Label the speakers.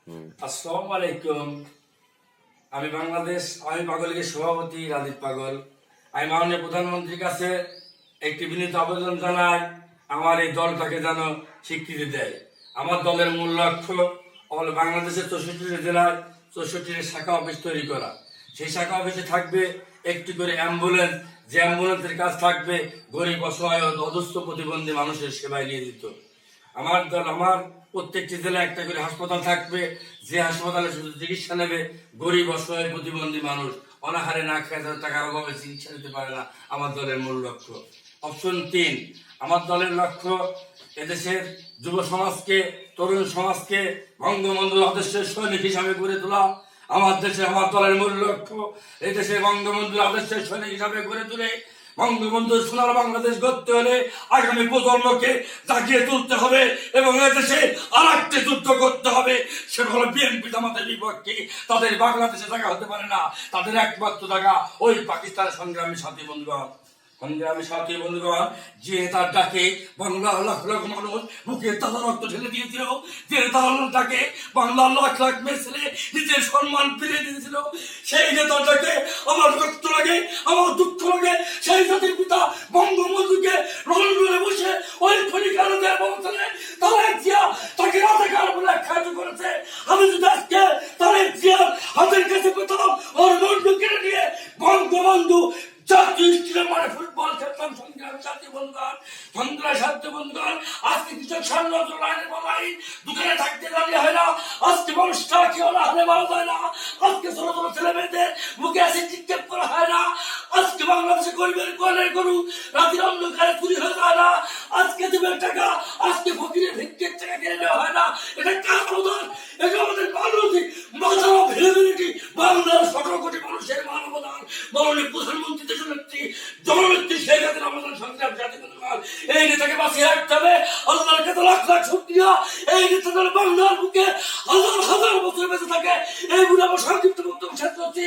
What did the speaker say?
Speaker 1: আসসালামু আলাইকুম। আমি বাংলাদেশ আমি পাগল লীগের সভাপতি রাজীব পাগল। আমি মাননীয় প্রধানমন্ত্রীর কাছে একটি বিনীত আবেদন জানাই, আমার এই দলটাকে যেন স্বীকৃতি দেয়। আমার দলের মূল লক্ষ্য বাংলাদেশের 64টি জেলায় 64টি শাখা অফিস তৈরি করা। সেই শাখা অফিসে থাকবে একটি করে অ্যাম্বুলেন্স, যে অ্যাম্বুলেন্সের কাজ থাকবে গরিব, অসহায় ও অদুস্থ প্রতিবন্ধী মানুষের সেবায় নিয়োজিত। আমার প্রত্যেকটি জেলায় একটা করে হাসপাতাল থাকবে, যে হাসপাতালে শুধু চিকিৎসা নেবে গরিব, অসহায়, প্রতিবন্ধী মানুষ, অনাহারে না খেয়ে টাকার অভাবে চিকিৎসা নিতে পারে না। আমার দলের মূল লক্ষ্য। অপশন 3, আমার দলের লক্ষ্য এদেশের যুব সমাজকে, তরুণ সমাজকে বঙ্গবন্ধুর আদর্শের সৈনিক হিসাবে গড়ে তোলা। আমার দলের মূল লক্ষ্য এদেশে বঙ্গবন্ধুর আদর্শের সৈনিক হিসাবে গড়ে তুলে বঙ্গবন্ধুর সোনার বাংলাদেশ গড়তে হলে আগামী প্রজন্মকে জাগিয়ে তুলতে হবে এবং এদেশে আর একটি যুদ্ধ করতে হবে। সেটা হলো বিএনপি জামাতের বিপক্ষে। তাদের বাংলাদেশে জায়গা হতে পারে না, তাদের একমাত্র জায়গা ওই পাকিস্তানের সংগ্রামী সাথী বন্ধুগণ, যে তার ডাকে বাংলার লাখ লাখ মানুষ বুকে তাজা রক্ত ঢেলে দিয়েছিল, যে তার ডাকে বাংলার লাখ লাখ মেয়ে নিজের সম্মান ফিরিয়ে দিয়েছিল, সেই নেতার ডাকে আমার রক্ত লাগে, আমার দুঃখ লাগে। সেই জাতির পিতা বঙ্গবন্ধুকে রণে বসে ওই ফলিকার অবস্থানে তারেক জিয়া তাকে রাজাকার বলে আখ্যায়িত করেছে। আমি যদি আজকে তারেক জিয়ার হাতের কাছে পেতাম, ওর বন্ধু কেড়ে নিয়ে বঙ্গবন্ধু জাতীয় স্টেডিয়াম মানে ফুটবল খেলতাম। সাথী বন্ধুগণ, আজকে কৃষক সাম্রাজ্য লাইনে বলাই দোকানে থাকতে দাঁড়িয়ে হয় না। আজকে মানুষটা কি অনাহারে মারা যায় না। আজকে ছোট ছোট ছেলে মেয়েদের মুখে অ্যাসিড নিক্ষেপ করা হয় না। আজকে বাংলাদেশে গরিবের কোয়ালের গরু রাতের অন্ধকারে চুরি হয়ে যায় না। আজকে দেবের টাকা, আজকে ফকিরের ভিক্ষের টাকা কেড়ে নেওয়া হয় না। এটা কার অবদান? এটা আমাদের মানবিক বাংলার 17 কোটি মানুষের মানবদান। মাননীয় প্রধানমন্ত্রী দেশনেত্রী জননেত্রী শেখ হাসিনা আমাদের সংগ্রাম জাতি বন্ধুগণ, এই নেতাকে বাঁচিয়ে রাখতে হবে। আল্লাহর কাছে লাখ লাখ শুকরিয়া। এই নেতা বাংলার বুকে হাজার হাজার বছর বেঁচে থাকে। এই বলে আমার সংক্ষিপ্ত বক্তব্য শেষ করছি।